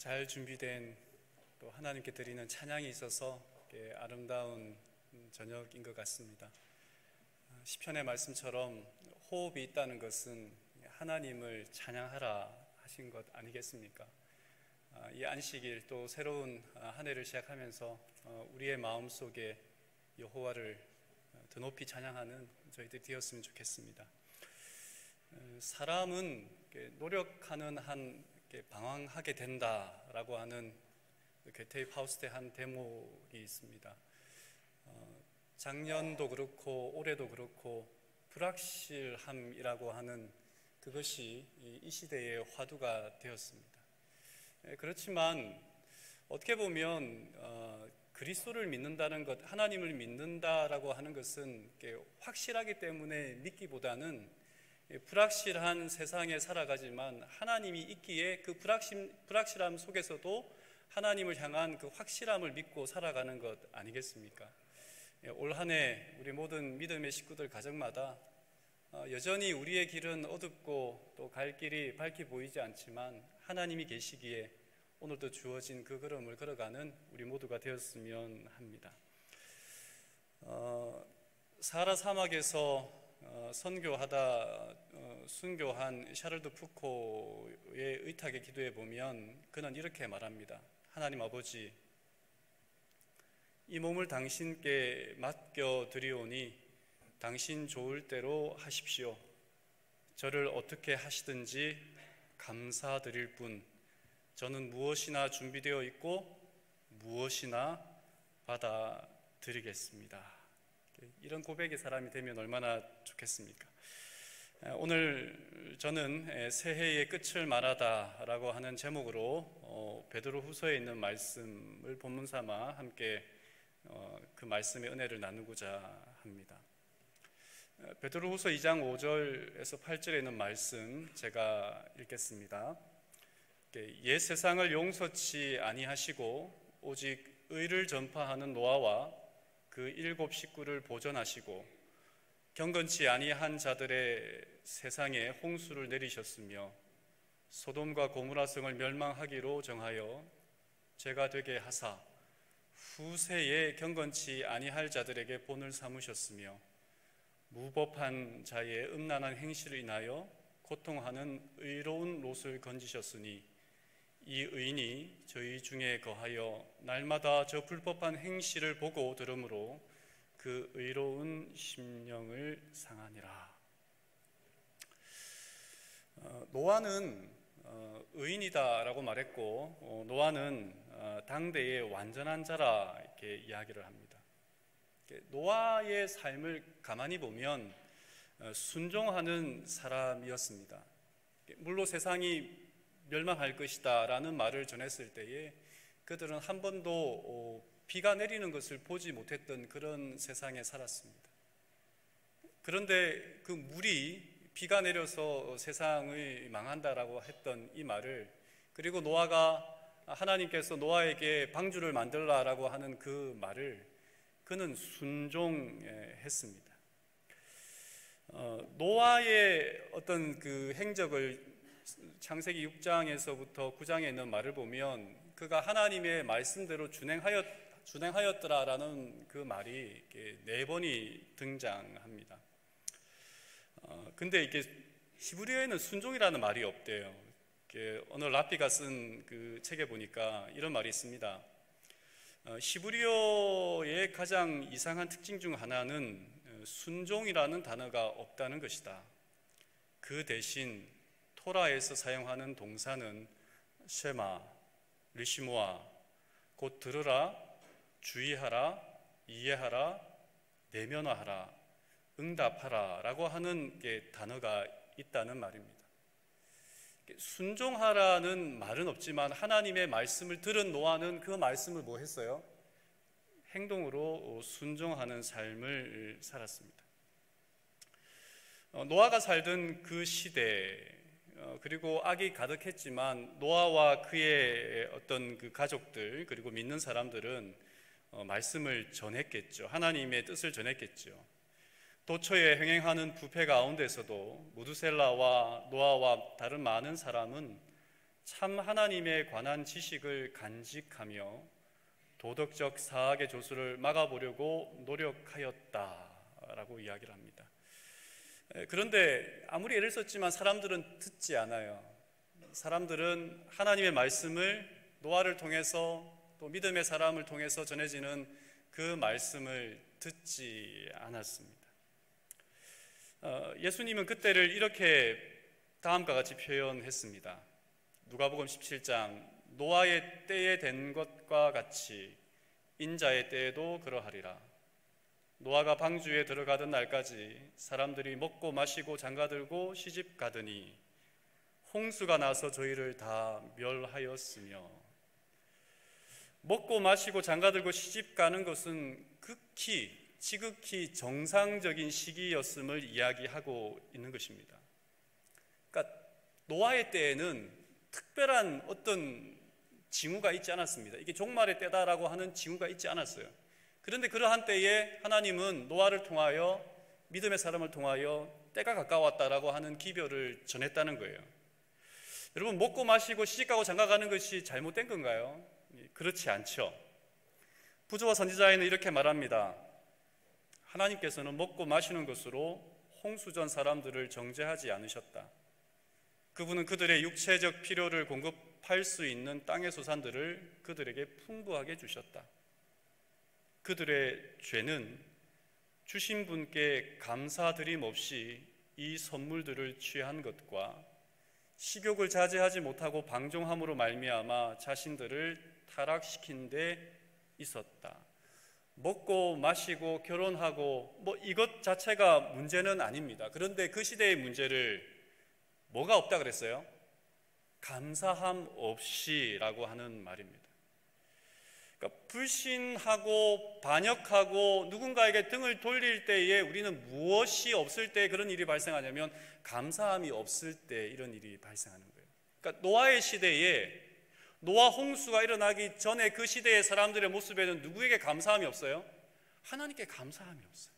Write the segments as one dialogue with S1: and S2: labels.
S1: 잘 준비된 또 하나님께 드리는 찬양이 있어서 아름다운 저녁인 것 같습니다. 시편의 말씀처럼 호흡이 있다는 것은 하나님을 찬양하라 하신 것 아니겠습니까? 이 안식일 또 새로운 한 해를 시작하면서 우리의 마음속에 여호와를 더 높이 찬양하는 저희들이 되었으면 좋겠습니다. 사람은 노력하는 한 방황하게 된다라고 하는 괴테 파우스트의 한 대목이 있습니다. 작년도 그렇고 올해도 그렇고 불확실함이라고 하는 그것이 이 시대의 화두가 되었습니다. 그렇지만 어떻게 보면 그리스도를 믿는다는 것, 하나님을 믿는다라고 하는 것은 확실하기 때문에 믿기보다는 불확실한 세상에 살아가지만 하나님이 있기에 그 불확실함 속에서도 하나님을 향한 그 확실함을 믿고 살아가는 것 아니겠습니까? 올 한 해 우리 모든 믿음의 식구들 가정마다 여전히 우리의 길은 어둡고 또 갈 길이 밝게 보이지 않지만 하나님이 계시기에 오늘도 주어진 그 걸음을 걸어가는 우리 모두가 되었으면 합니다. 사하라 사막에서 선교하다 순교한 샤를드 푸코의 의탁의 기도에 보면 그는 이렇게 말합니다. 하나님 아버지, 이 몸을 당신께 맡겨드리오니 당신 좋을 대로 하십시오. 저를 어떻게 하시든지 감사드릴 뿐 저는 무엇이나 준비되어 있고 무엇이나 받아드리겠습니다. 이런 고백의 사람이 되면 얼마나 좋겠습니까? 오늘 저는 새해의 끝을 말하다라고 하는 제목으로 베드로후서에 있는 말씀을 본문 삼아 함께 그 말씀의 은혜를 나누고자 합니다. 베드로후서 2장 5절에서 8절에 있는 말씀 제가 읽겠습니다. 옛 세상을 용서치 아니하시고 오직 의를 전파하는 노아와 그 7 식구를 보존하시고 경건치 아니한 자들의 세상에 홍수를 내리셨으며 소돔과 고모라 성을 멸망하기로 정하여 죄가 되게 하사 후세에 경건치 아니할 자들에게 본을 삼으셨으며 무법한 자의 음란한 행실을 인하여 고통하는 의로운 롯을 건지셨으니 이 의인이 저희 중에 거하여 날마다 저 불법한 행실을 보고 들으므로 그 의로운 심령을 상하니라. 노아는 의인이다라고 말했고 노아는 당대의 완전한 자라 이렇게 이야기를 합니다. 노아의 삶을 가만히 보면 순종하는 사람이었습니다. 물로 세상이 멸망할 것이다 라는 말을 전했을 때에 그들은 한 번도 비가 내리는 것을 보지 못했던 그런 세상에 살았습니다. 그런데 그 물이 비가 내려서 세상을 망한다라고 했던 이 말을, 그리고 노아가 하나님께서 노아에게 방주를 만들라라고 하는 그 말을 그는 순종했습니다. 노아의 어떤 그 행적을 창세기 6장에서부터 9장에 있는 말을 보면 그가 하나님의 말씀대로 준행하였더라라는 그 말이 4번이 등장합니다. 근데 이게 히브리어에는 순종이라는 말이 없대요. 어느 라피가 쓴 그 책에 보니까 이런 말이 있습니다. 히브리어의 가장 이상한 특징 중 하나는 순종이라는 단어가 없다는 것이다. 그 대신 토라에서 사용하는 동사는 쉐마, 리시모아, 곧 들으라, 주의하라, 이해하라, 내면화하라, 응답하라 라고 하는 단어가 있다는 말입니다. 순종하라는 말은 없지만 하나님의 말씀을 들은 노아는 그 말씀을 뭐 했어요? 행동으로 순종하는 삶을 살았습니다. 노아가 살던 그 시대, 그리고 악이 가득했지만 노아와 그의 어떤 그 가족들 그리고 믿는 사람들은 말씀을 전했겠죠. 하나님의 뜻을 전했겠죠. 도처에 행행하는 부패 가운데서도 무두셀라와 노아와 다른 많은 사람은 참 하나님에 관한 지식을 간직하며 도덕적 사악의 조수를 막아보려고 노력하였다라고 이야기를 합니다. 그런데 아무리 애를 썼지만 사람들은 듣지 않아요. 사람들은 하나님의 말씀을 노아를 통해서 또 믿음의 사람을 통해서 전해지는 그 말씀을 듣지 않았습니다. 예수님은 그때를 이렇게 다음과 같이 표현했습니다. 누가복음 17장 노아의 때에 된 것과 같이 인자의 때에도 그러하리라. 노아가 방주에 들어가던 날까지 사람들이 먹고 마시고 장가들고 시집 가더니 홍수가 나서 저희를 다 멸하였으며, 먹고 마시고 장가들고 시집 가는 것은 지극히 정상적인 시기였음을 이야기하고 있는 것입니다. 그러니까 노아의 때에는 특별한 어떤 징후가 있지 않았습니다. 이게 종말의 때다라고 하는 징후가 있지 않았어요. 그런데 그러한 때에 하나님은 노아를 통하여 믿음의 사람을 통하여 때가 가까웠다라고 하는 기별을 전했다는 거예요. 여러분, 먹고 마시고 시집가고 장가가는 것이 잘못된 건가요? 그렇지 않죠. 부조와 선지자에는 이렇게 말합니다. 하나님께서는 먹고 마시는 것으로 홍수전 사람들을 정죄하지 않으셨다. 그분은 그들의 육체적 필요를 공급할 수 있는 땅의 소산들을 그들에게 풍부하게 주셨다. 그들의 죄는 주신 분께 감사드림 없이 이 선물들을 취한 것과 식욕을 자제하지 못하고 방종함으로 말미암아 자신들을 타락시킨 데 있었다. 먹고 마시고 결혼하고 이것 자체가 문제는 아닙니다. 그런데 그 시대의 문제를 뭐가 없다 그랬어요? 감사함 없이라고 하는 말입니다. 그러니까 불신하고 반역하고 누군가에게 등을 돌릴 때에 우리는 무엇이 없을 때 그런 일이 발생하냐면 감사함이 없을 때 이런 일이 발생하는 거예요. 그러니까 노아의 시대에 노아 홍수가 일어나기 전에 그 시대의 사람들의 모습에는 누구에게 감사함이 없어요? 하나님께 감사함이 없어요.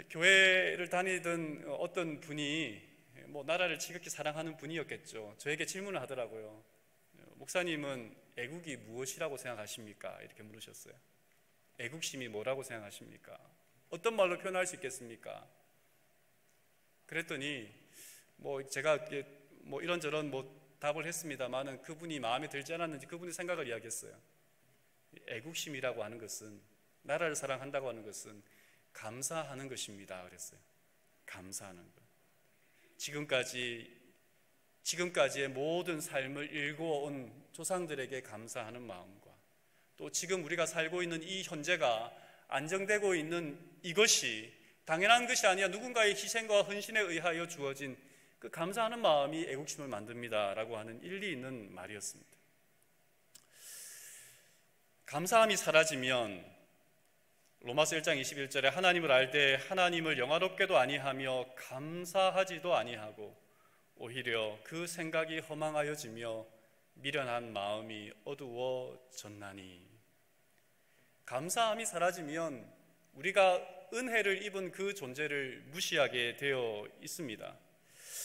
S1: 교회를 다니던 어떤 분이 나라를 지극히 사랑하는 분이었겠죠. 저에게 질문을 하더라고요. 목사님은 애국이 무엇이라고 생각하십니까? 이렇게 물으셨어요. 애국심이 뭐라고 생각하십니까? 어떤 말로 표현할 수 있겠습니까? 그랬더니 제가 이런저런 답을 했습니다만은 그분이 마음에 들지 않았는지 그분의 생각을 이야기했어요. 애국심이라고 하는 것은, 나라를 사랑한다고 하는 것은 감사하는 것입니다. 그랬어요. 감사하는 것. 지금까지의 모든 삶을 일궈온 조상들에게 감사하는 마음과 또 지금 우리가 살고 있는 이 현재가 안정되고 있는 이것이 당연한 것이 아니라 누군가의 희생과 헌신에 의하여 주어진 그 감사하는 마음이 애국심을 만듭니다 라고 하는 일리 있는 말이었습니다. 감사함이 사라지면 로마서 1장 21절에 하나님을 알되 하나님을 영화롭게도 아니하며 감사하지도 아니하고 오히려 그 생각이 허망하여지며 미련한 마음이 어두워졌나니. 감사함이 사라지면 우리가 은혜를 입은 그 존재를 무시하게 되어 있습니다.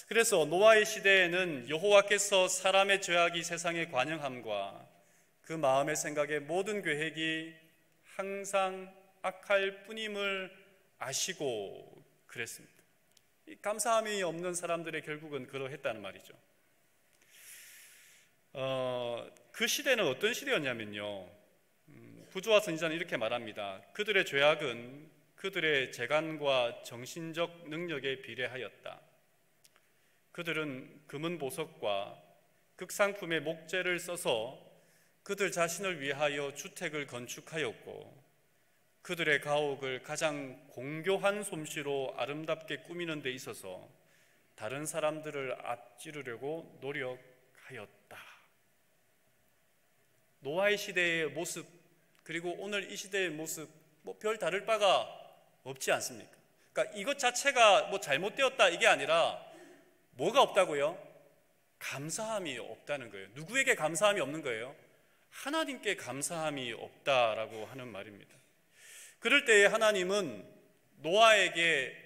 S1: 그래서 노아의 시대에는 여호와께서 사람의 죄악이 세상에 관영함과 그 마음의 생각의 모든 계획이 항상 악할 뿐임을 아시고 그랬습니다. 이 감사함이 없는 사람들의 결국은 그러했다는 말이죠. 그 시대는 어떤 시대였냐면요, 부조와 선지자는 이렇게 말합니다. 그들의 죄악은 그들의 재간과 정신적 능력에 비례하였다. 그들은 금은 보석과 극상품의 목재를 써서 그들 자신을 위하여 주택을 건축하였고 그들의 가옥을 가장 공교한 솜씨로 아름답게 꾸미는 데 있어서 다른 사람들을 앞지르려고 노력하였다. 노아의 시대의 모습 그리고 오늘 이 시대의 모습 별 다를 바가 없지 않습니까? 그러니까 이것 자체가 잘못되었다 이게 아니라 뭐가 없다고요? 감사함이 없다는 거예요. 누구에게 감사함이 없는 거예요? 하나님께 감사함이 없다라고 하는 말입니다. 그럴 때에 하나님은 노아에게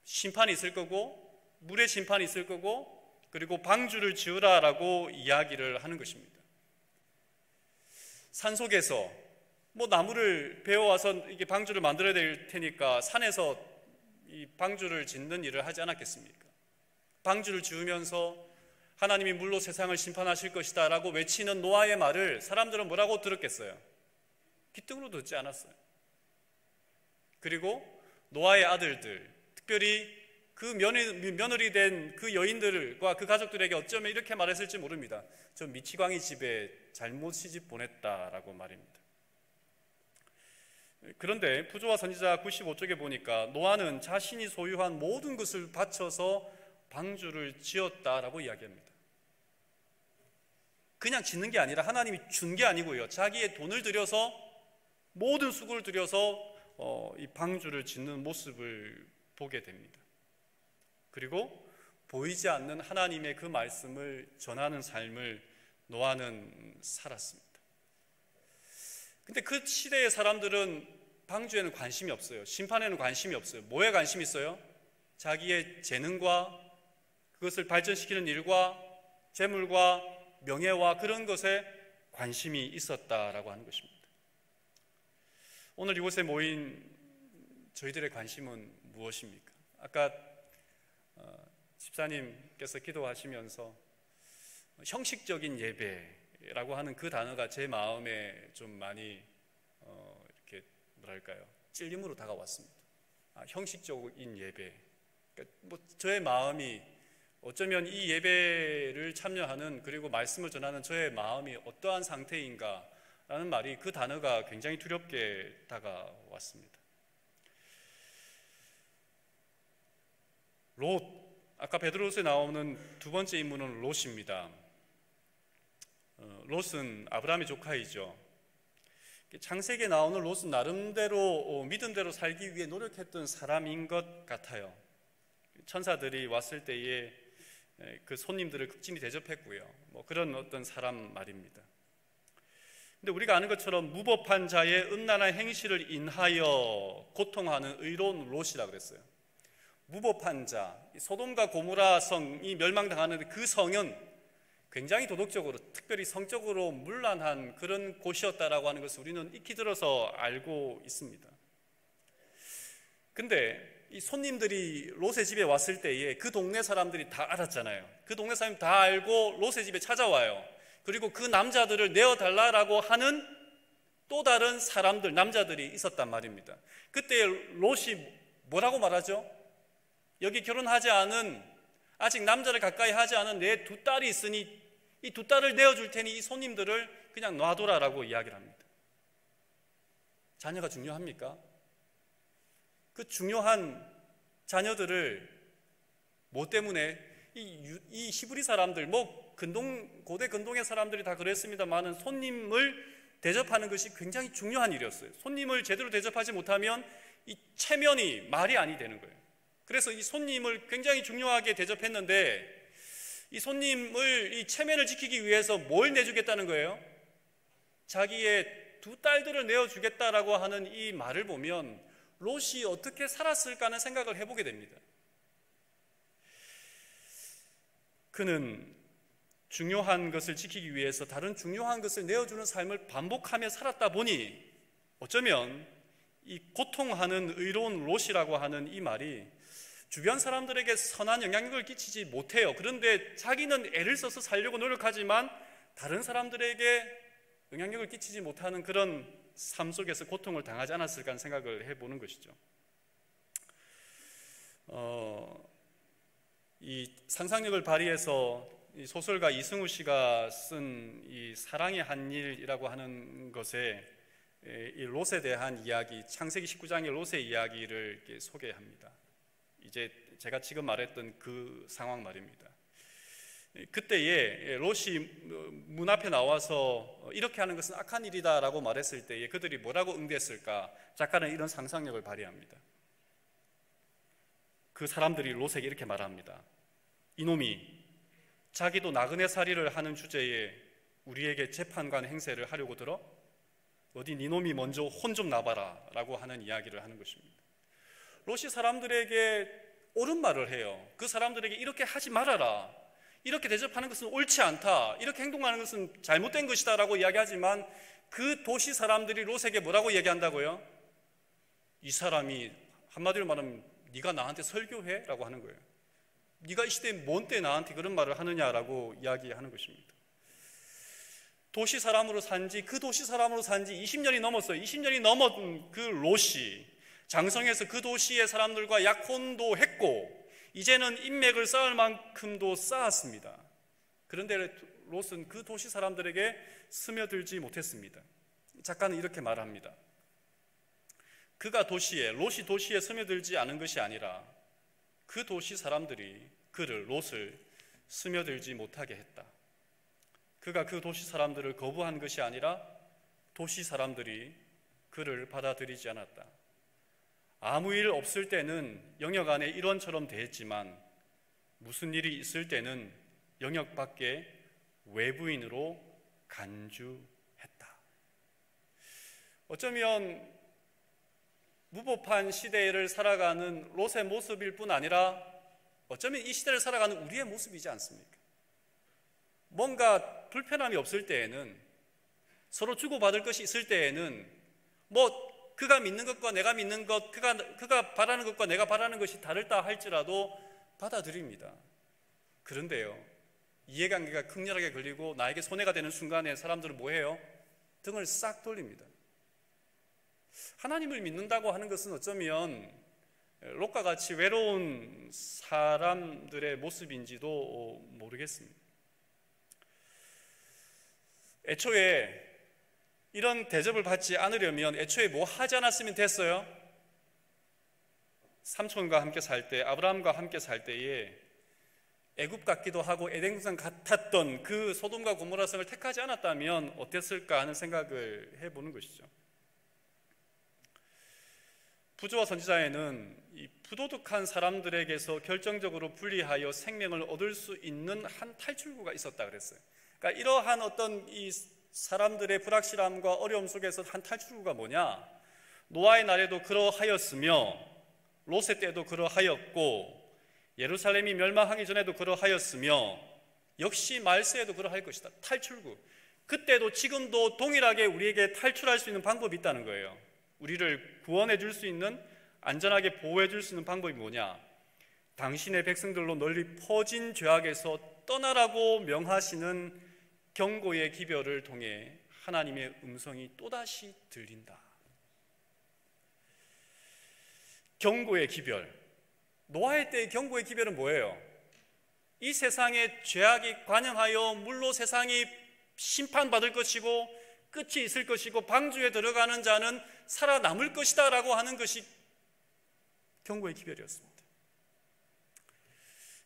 S1: 심판이 있을 거고 물의 심판이 있을 거고 그리고 방주를 지으라라고 이야기를 하는 것입니다. 산속에서 나무를 베어와서 이게 방주를 만들어야 될 테니까 산에서 이 방주를 짓는 일을 하지 않았겠습니까? 방주를 지으면서 하나님이 물로 세상을 심판하실 것이다 라고 외치는 노아의 말을 사람들은 뭐라고 들었겠어요? 귀등으로 듣지 않았어요. 그리고 노아의 아들들, 특별히 그 며느리 된 그 여인들과 그 가족들에게 어쩌면 이렇게 말했을지 모릅니다. 저 미치광이 집에 잘못 시집 보냈다라고 말입니다. 그런데 부조와 선지자 95쪽에 보니까 노아는 자신이 소유한 모든 것을 바쳐서 방주를 지었다라고 이야기합니다. 그냥 짓는 게 아니라 하나님이 준 게 아니고요, 자기의 돈을 들여서, 모든 수고를 들여서 이 방주를 짓는 모습을 보게 됩니다. 그리고 보이지 않는 하나님의 그 말씀을 전하는 삶을 노아는 살았습니다. 근데 그 시대의 사람들은 방주에는 관심이 없어요. 심판에는 관심이 없어요. 뭐에 관심이 있어요? 자기의 재능과 그것을 발전시키는 일과 재물과 명예와 그런 것에 관심이 있었다라고 하는 것입니다. 오늘 이곳에 모인 저희들의 관심은 무엇입니까? 아까 집사님께서 기도하시면서 형식적인 예배라고 하는 그 단어가 제 마음에 좀 많이 이렇게 뭐랄까요, 찔림으로 다가왔습니다. 형식적인 예배. 그러니까 저의 마음이 어쩌면 이 예배를 참여하는, 그리고 말씀을 전하는 저의 마음이 어떠한 상태인가 라는 말이, 그 단어가 굉장히 두렵게 다가왔습니다. 롯, 아까 베드로서에 나오는 두 번째 인물은 롯입니다. 롯은 아브라함의 조카이죠. 창세기에 나오는 롯은 나름대로 믿음대로 살기 위해 노력했던 사람인 것 같아요. 천사들이 왔을 때에 그 손님들을 극진히 대접했고요, 그런 어떤 사람 말입니다. 근데 우리가 아는 것처럼 무법한 자의 음란한 행실을 인하여 고통하는 의로운 롯이라고 그랬어요. 무법한 자, 소돔과 고모라 성이 멸망당하는데 그 성은 굉장히 도덕적으로, 특별히 성적으로 문란한 그런 곳이었다라고 하는 것을 우리는 익히 들어서 알고 있습니다. 근데 이 손님들이 롯의 집에 왔을 때에 그 동네 사람들이 다 알았잖아요. 그 동네 사람이 다 알고 롯의 집에 찾아와요. 그리고 그 남자들을 내어달라고 하는 또 다른 사람들, 남자들이 있었단 말입니다. 그때 롯이 뭐라고 말하죠? 여기 결혼하지 않은, 아직 남자를 가까이 하지 않은 내 두 딸이 있으니 이 두 딸을 내어줄 테니 이 손님들을 그냥 놔둬라라고 이야기를 합니다. 자녀가 중요합니까? 그 중요한 자녀들을 뭐 때문에 이 히브리 사람들, 고대 근동의 사람들이 다 그랬습니다만은 손님을 대접하는 것이 굉장히 중요한 일이었어요. 손님을 제대로 대접하지 못하면 이 체면이 말이 아니 되는 거예요. 그래서 이 손님을 굉장히 중요하게 대접했는데, 이 손님을, 이 체면을 지키기 위해서 뭘 내주겠다는 거예요? 자기의 두 딸들을 내어주겠다라고 하는 이 말을 보면 롯이 어떻게 살았을까 하는 생각을 해보게 됩니다. 그는 중요한 것을 지키기 위해서 다른 중요한 것을 내어주는 삶을 반복하며 살았다 보니 어쩌면 이 고통하는 의로운 롯이라고 하는 이 말이 주변 사람들에게 선한 영향력을 끼치지 못해요. 그런데 자기는 애를 써서 살려고 노력하지만 다른 사람들에게 영향력을 끼치지 못하는 그런 삶 속에서 고통을 당하지 않았을까 하는 생각을 해보는 것이죠. 이 상상력을 발휘해서 이 소설가 이승우 씨가 쓴 이 사랑의 한 일이라고 하는 것에 이 롯에 대한 이야기, 창세기 19장의 롯의 이야기를 이렇게 소개합니다. 이제 제가 지금 말했던 그 상황 말입니다. 그때에 롯이 문 앞에 나와서 이렇게 하는 것은 악한 일이다라고 말했을 때에 그들이 뭐라고 응대했을까? 작가는 이런 상상력을 발휘합니다. 그 사람들이 롯에게 이렇게 말합니다. 이놈이 자기도 나그네 살이를 하는 주제에 우리에게 재판관 행세를 하려고 들어? 어디 니놈이 먼저 혼 좀 나봐라 라고 하는 이야기를 하는 것입니다. 롯이 사람들에게 옳은 말을 해요. 그 사람들에게 이렇게 하지 말아라, 이렇게 대접하는 것은 옳지 않다, 이렇게 행동하는 것은 잘못된 것이다 라고 이야기하지만 그 도시 사람들이 롯에게 뭐라고 얘기한다고요? 이 사람이 한마디로 말하면 네가 나한테 설교해? 라고 하는 거예요. 네가 이 시대에 뭔데 나한테 그런 말을 하느냐라고 이야기하는 것입니다. 도시 사람으로 산지, 그 도시 사람으로 산지 20년이 넘었어요. 20년이 넘은 그 롯이 장성에서 그 도시의 사람들과 약혼도 했고 이제는 인맥을 쌓을 만큼도 쌓았습니다. 그런데 롯은 그 도시 사람들에게 스며들지 못했습니다. 작가는 이렇게 말합니다. 롯이 도시에 스며들지 않은 것이 아니라 그 도시 사람들이 롯을 스며들지 못하게 했다. 그가 그 도시 사람들을 거부한 것이 아니라 도시 사람들이 그를 받아들이지 않았다. 아무 일 없을 때는 영역 안에 일원처럼 대했지만 무슨 일이 있을 때는 영역 밖에 외부인으로 간주했다. 어쩌면 무법한 시대를 살아가는 롯의 모습일 뿐 아니라 어쩌면 이 시대를 살아가는 우리의 모습이지 않습니까? 뭔가 불편함이 없을 때에는, 서로 주고받을 것이 있을 때에는 그가 믿는 것과 내가 믿는 것, 그가 바라는 것과 내가 바라는 것이 다르다 할지라도 받아들입니다. 그런데요, 이해관계가 극렬하게 걸리고 나에게 손해가 되는 순간에 사람들은 뭐해요? 등을 싹 돌립니다. 하나님을 믿는다고 하는 것은 어쩌면 롯과 같이 외로운 사람들의 모습인지도 모르겠습니다. 애초에 이런 대접을 받지 않으려면 애초에 뭐 하지 않았으면 됐어요? 삼촌과 함께 살 때, 아브라함과 함께 살 때에 애굽 같기도 하고 에덴 동산 같았던 그 소돔과 고모라 성을 택하지 않았다면 어땠을까 하는 생각을 해보는 것이죠. 부조와 선지자에는 이 부도덕한 사람들에게서 결정적으로 분리하여 생명을 얻을 수 있는 한 탈출구가 있었다 그랬어요. 그러니까 이러한 어떤 이 사람들의 불확실함과 어려움 속에서 한 탈출구가 뭐냐? 노아의 날에도 그러하였으며 롯의 때도 그러하였고 예루살렘이 멸망하기 전에도 그러하였으며 역시 말세에도 그러할 것이다. 탈출구. 그때도 지금도 동일하게 우리에게 탈출할 수 있는 방법이 있다는 거예요. 우리를 구원해 줄 수 있는, 안전하게 보호해 줄 수 있는 방법이 뭐냐? 당신의 백성들로 널리 퍼진 죄악에서 떠나라고 명하시는 경고의 기별을 통해 하나님의 음성이 또다시 들린다. 경고의 기별. 노아의 때의 경고의 기별은 뭐예요? 이 세상에 죄악이 관영하여 물로 세상이 심판받을 것이고 끝이 있을 것이고 방주에 들어가는 자는 살아남을 것이다 라고 하는 것이 경고의 기별이었습니다.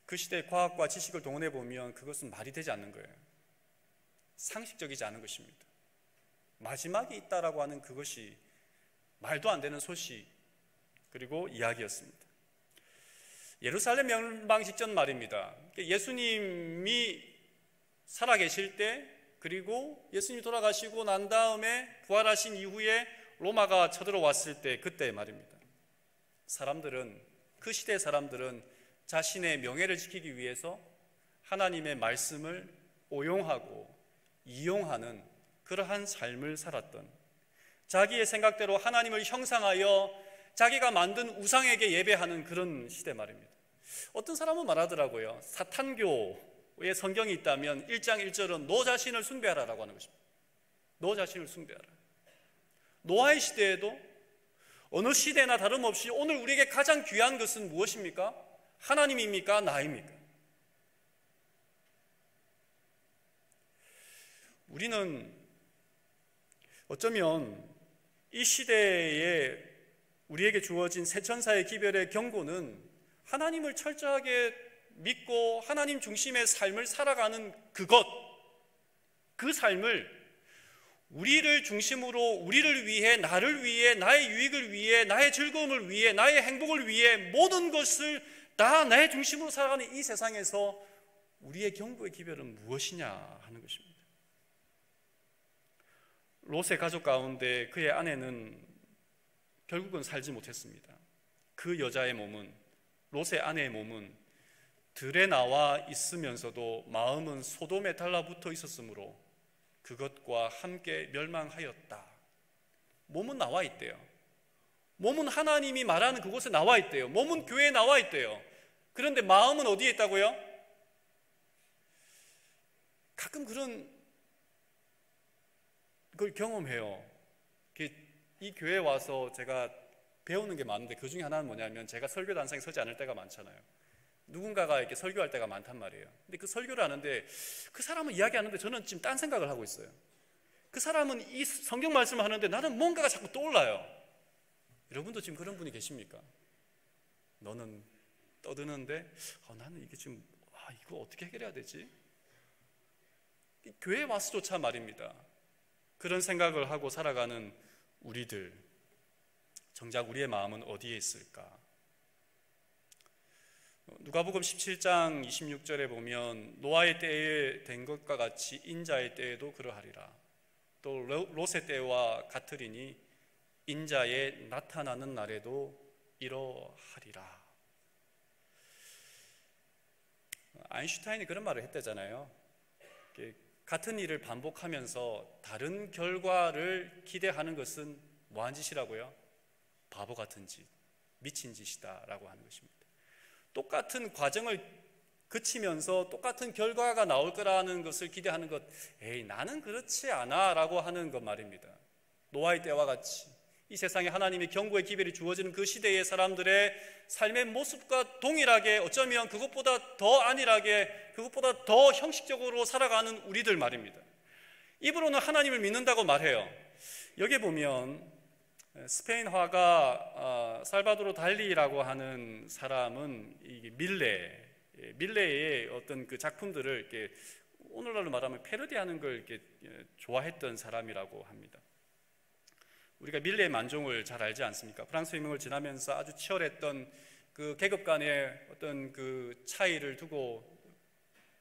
S1: 그 시대의 과학과 지식을 동원해 보면 그것은 말이 되지 않는 거예요. 상식적이지 않은 것입니다. 마지막이 있다라고 하는 그것이 말도 안 되는 소식 그리고 이야기였습니다. 예루살렘 멸망 직전 말입니다. 예수님이 살아계실 때, 그리고 예수님이 돌아가시고 난 다음에 부활하신 이후에 로마가 쳐들어왔을 때, 그때 말입니다. 그 시대 사람들은 자신의 명예를 지키기 위해서 하나님의 말씀을 오용하고 이용하는 그러한 삶을 살았던, 자기의 생각대로 하나님을 형상하여 자기가 만든 우상에게 예배하는 그런 시대 말입니다. 어떤 사람은 말하더라고요. 사탄교의 성경이 있다면 1장 1절은 너 자신을 숭배하라라고 하는 것입니다. 너 자신을 숭배하라. 노아의 시대에도 어느 시대나 다름없이 오늘 우리에게 가장 귀한 것은 무엇입니까? 하나님입니까? 나입니까? 우리는 어쩌면 이 시대에 우리에게 주어진 새 천사의 기별의 경고는 하나님을 철저하게 믿고 하나님 중심의 삶을 살아가는 그 삶을 우리를 중심으로, 우리를 위해, 나를 위해, 나의 유익을 위해, 나의 즐거움을 위해, 나의 행복을 위해 모든 것을 다 나의 중심으로 살아가는 이 세상에서 우리의 경고의 기별은 무엇이냐 하는 것입니다. 롯의 가족 가운데 그의 아내는 결국은 살지 못했습니다. 그 여자의 몸은, 롯의 아내의 몸은 들에 나와 있으면서도 마음은 소돔에 달라붙어 있었으므로 그것과 함께 멸망하였다. 몸은 나와 있대요. 몸은 하나님이 말하는 그곳에 나와 있대요. 몸은 교회에 나와 있대요. 그런데 마음은 어디에 있다고요? 가끔 그런 걸 경험해요. 이 교회에 와서 제가 배우는 게 많은데 그 중에 하나는 뭐냐면 제가 설교 단상에 서지 않을 때가 많잖아요. 누군가가 이렇게 설교할 때가 많단 말이에요. 근데 그 설교를 하는데 그 사람은 이야기하는데 저는 지금 딴 생각을 하고 있어요. 그 사람은 이 성경 말씀을 하는데 나는 뭔가가 자꾸 떠올라요. 여러분도 지금 그런 분이 계십니까? 너는 떠드는데 나는 이게 지금 이거 어떻게 해결해야 되지? 교회에 와서조차 말입니다. 그런 생각을 하고 살아가는 우리들, 정작 우리의 마음은 어디에 있을까? 누가복음 17장 26절에 보면 노아의 때에 된 것과 같이 인자의 때에도 그러하리라. 또 롯의 때와 같으리니 인자의 나타나는 날에도 이러하리라. 아인슈타인이 그런 말을 했대잖아요. 같은 일을 반복하면서 다른 결과를 기대하는 것은 뭐한 짓이라고요? 바보 같은 짓, 미친 짓이다라고 하는 것입니다. 똑같은 과정을 거치면서 똑같은 결과가 나올 거라는 것을 기대하는 것, 나는 그렇지 않아 라고 하는 것 말입니다. 노아의 때와 같이 이 세상에 하나님의 경고의 기별이 주어지는 그 시대의 사람들의 삶의 모습과 동일하게, 어쩌면 그것보다 더 안일하게, 그것보다 더 형식적으로 살아가는 우리들 말입니다. 입으로는 하나님을 믿는다고 말해요. 여기 보면 스페인 화가 살바도르 달리라고 하는 사람은 이게 밀레의 어떤 그 작품들을 이렇게 오늘날로 말하면 패러디하는 걸 이렇게 좋아했던 사람이라고 합니다. 우리가 밀레의 만종을 잘 알지 않습니까? 프랑스 혁명을 지나면서 아주 치열했던 그 계급 간의 어떤 그 차이를 두고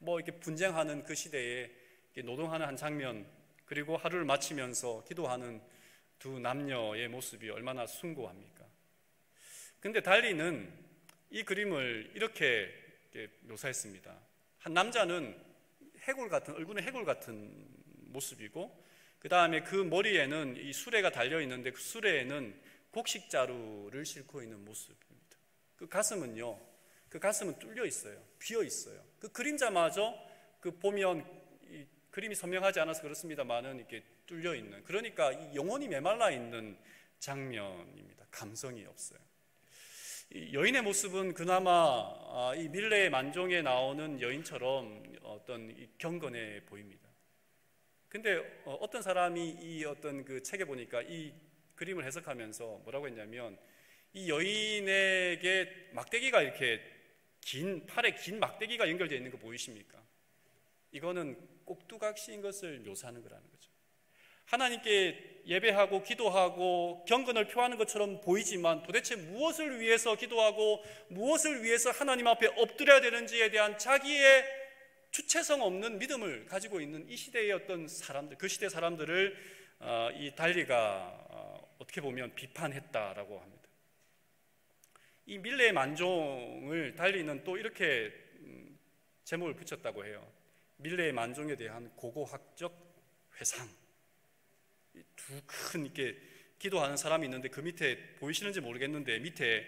S1: 이렇게 분쟁하는 그 시대에 노동하는 한 장면, 그리고 하루를 마치면서 기도하는 두 남녀의 모습이 얼마나 숭고합니까? 근데 달리는 이 그림을 이렇게 묘사했습니다. 한 남자는 얼굴은 해골 같은 모습이고, 그 다음에 그 머리에는 이 수레가 달려있는데 그 수레에는 곡식자루를 싣고 있는 모습입니다. 그 가슴은요, 그 가슴은 뚫려 있어요. 비어 있어요. 그 그림자마저 보면 이 그림이 선명하지 않아서 그렇습니다만은 이렇게 뚫려 있는, 그러니까 이 영혼이 메말라 있는 장면입니다. 감성이 없어요. 이 여인의 모습은 그나마 이 밀레의 만종에 나오는 여인처럼 어떤 경건해 보입니다. 근데 어떤 사람이 이 어떤 그 책에 보니까 이 그림을 해석하면서 뭐라고 했냐면, 이 여인에게 막대기가 이렇게 팔에 긴 막대기가 연결되어 있는 거 보이십니까? 이거는 꼭두각시인 것을 묘사하는 거라는 거죠. 하나님께 예배하고 기도하고 경건을 표하는 것처럼 보이지만 도대체 무엇을 위해서 기도하고 무엇을 위해서 하나님 앞에 엎드려야 되는지에 대한 자기의 주체성 없는 믿음을 가지고 있는 이 시대의 어떤 사람들, 그 시대 사람들을 이 달리가 어떻게 보면 비판했다라고 합니다. 이 밀레의 만종을 달리는 또 이렇게 제목을 붙였다고 해요. 밀레의 만종에 대한 고고학적 회상. 두 큰 이렇게 기도하는 사람이 있는데 그 밑에 보이시는지 모르겠는데 밑에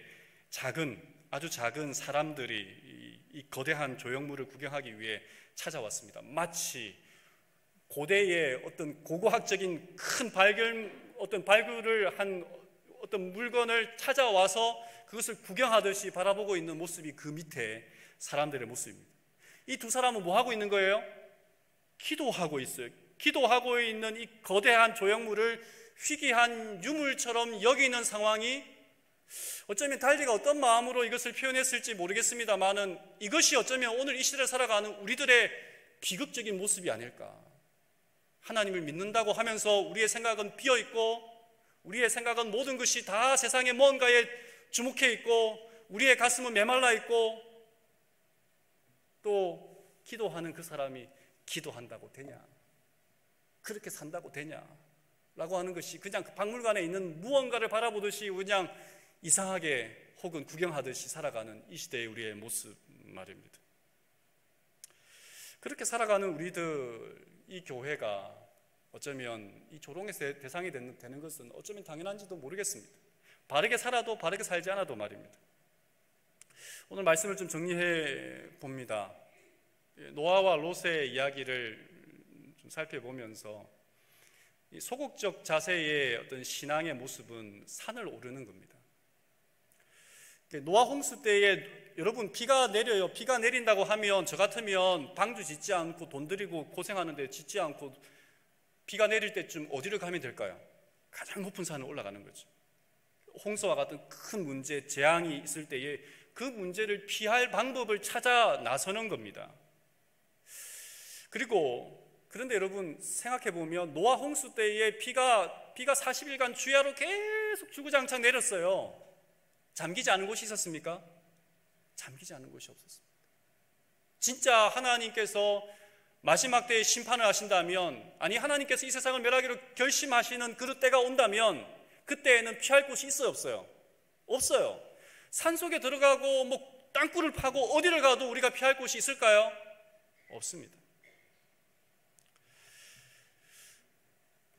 S1: 아주 작은 사람들이 이 거대한 조형물을 구경하기 위해 찾아왔습니다. 마치 고대의 어떤 고고학적인 큰 발굴을 한 어떤 물건을 찾아와서 그것을 구경하듯이 바라보고 있는 모습이 그 밑에 사람들의 모습입니다. 이 두 사람은 뭐 하고 있는 거예요? 기도하고 있어요. 기도하고 있는 이 거대한 조형물을 희귀한 유물처럼 여기는 상황이, 어쩌면 달리가 어떤 마음으로 이것을 표현했을지 모르겠습니다만은 이것이 어쩌면 오늘 이 시대를 살아가는 우리들의 비극적인 모습이 아닐까. 하나님을 믿는다고 하면서 우리의 생각은 비어있고, 우리의 생각은 모든 것이 다 세상의 뭔가에 주목해 있고, 우리의 가슴은 메말라 있고, 또 기도하는 그 사람이 기도한다고 되냐, 그렇게 산다고 되냐 라고 하는 것이 그냥 박물관에 있는 무언가를 바라보듯이 그냥 이상하게 혹은 구경하듯이 살아가는 이 시대의 우리의 모습 말입니다. 그렇게 살아가는 우리들, 이 교회가 어쩌면 이 조롱의 대상이 되는 것은 어쩌면 당연한지도 모르겠습니다. 바르게 살아도 바르게 살지 않아도 말입니다. 오늘 말씀을 좀 정리해 봅니다. 노아와 롯의 이야기를 좀 살펴보면서 이 소극적 자세의 어떤 신앙의 모습은 산을 오르는 겁니다. 노아 홍수 때에 여러분 비가 내려요. 비가 내린다고 하면 저 같으면 방주 짓지 않고 돈 들이고 고생하는데 짓지 않고 비가 내릴 때쯤 어디를 가면 될까요? 가장 높은 산을 올라가는 거죠. 홍수와 같은 큰 문제, 재앙이 있을 때에 그 문제를 피할 방법을 찾아 나서는 겁니다. 그런데 여러분 생각해 보면 노아 홍수 때에 비가 40일간 주야로 계속 주구장창 내렸어요. 잠기지 않은 곳이 있었습니까? 잠기지 않은 곳이 없었습니다. 진짜 하나님께서 마지막 때에 심판을 하신다면, 아니 하나님께서 이 세상을 멸하기로 결심하시는 그 때가 온다면 그때에는 피할 곳이 있어요, 없어요? 없어요. 산속에 들어가고 뭐 땅굴을 파고 어디를 가도 우리가 피할 곳이 있을까요? 없습니다.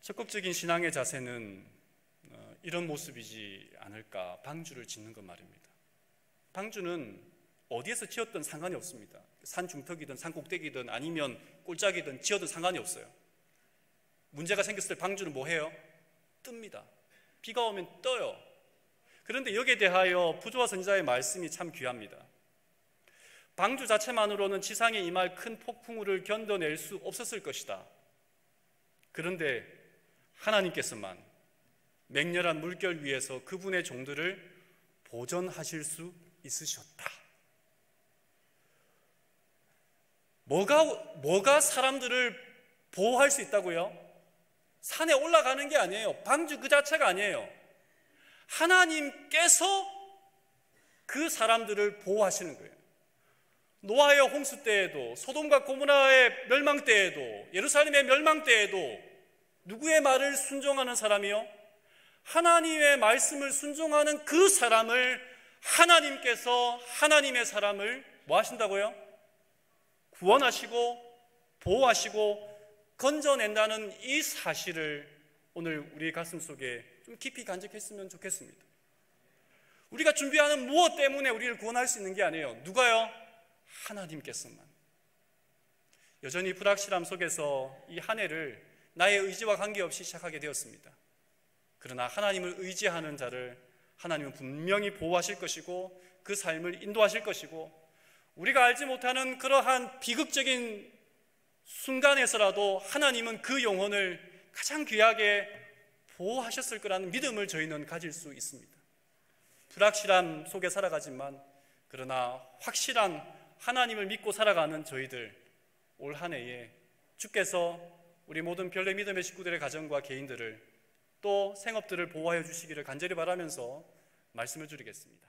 S1: 적극적인 신앙의 자세는 이런 모습이지 않을까. 방주를 짓는 것 말입니다. 방주는 어디에서 지었든 상관이 없습니다. 산 중턱이든 산 꼭대기든 아니면 꼴짝이든 지어도 상관이 없어요. 문제가 생겼을 때 방주는 뭐 해요? 뜹니다. 비가 오면 떠요. 그런데 여기에 대하여 부조와 선지자의 말씀이 참 귀합니다. 방주 자체만으로는 지상에 임할 큰 폭풍우를 견뎌낼 수 없었을 것이다. 그런데 하나님께서만 맹렬한 물결 위에서 그분의 종들을 보전하실 수 있으셨다. 뭐가 사람들을 보호할 수 있다고요? 산에 올라가는 게 아니에요. 방주 그 자체가 아니에요. 하나님께서 그 사람들을 보호하시는 거예요. 노아의 홍수 때에도, 소돔과 고모라의 멸망 때에도, 예루살렘의 멸망 때에도 누구의 말을 순종하는 사람이요? 하나님의 말씀을 순종하는 그 사람을 하나님께서 하나님의 사람을 뭐 하신다고요? 구원하시고 보호하시고 건져낸다는 이 사실을 오늘 우리 가슴 속에 좀 깊이 간직했으면 좋겠습니다. 우리가 준비하는 무엇 때문에 우리를 구원할 수 있는 게 아니에요. 누가요? 하나님께서만. 여전히 불확실함 속에서 이 한 해를 나의 의지와 관계없이 시작하게 되었습니다. 그러나 하나님을 의지하는 자를 하나님은 분명히 보호하실 것이고 그 삶을 인도하실 것이고, 우리가 알지 못하는 그러한 비극적인 순간에서라도 하나님은 그 영혼을 가장 귀하게 보호하셨을 거라는 믿음을 저희는 가질 수 있습니다. 불확실함 속에 살아가지만 그러나 확실한 하나님을 믿고 살아가는 저희들, 올 한 해에 주께서 우리 모든 별의 믿음의 식구들의 가정과 개인들을 또 생업들을 보호하여 주시기를 간절히 바라면서 말씀을 드리겠습니다.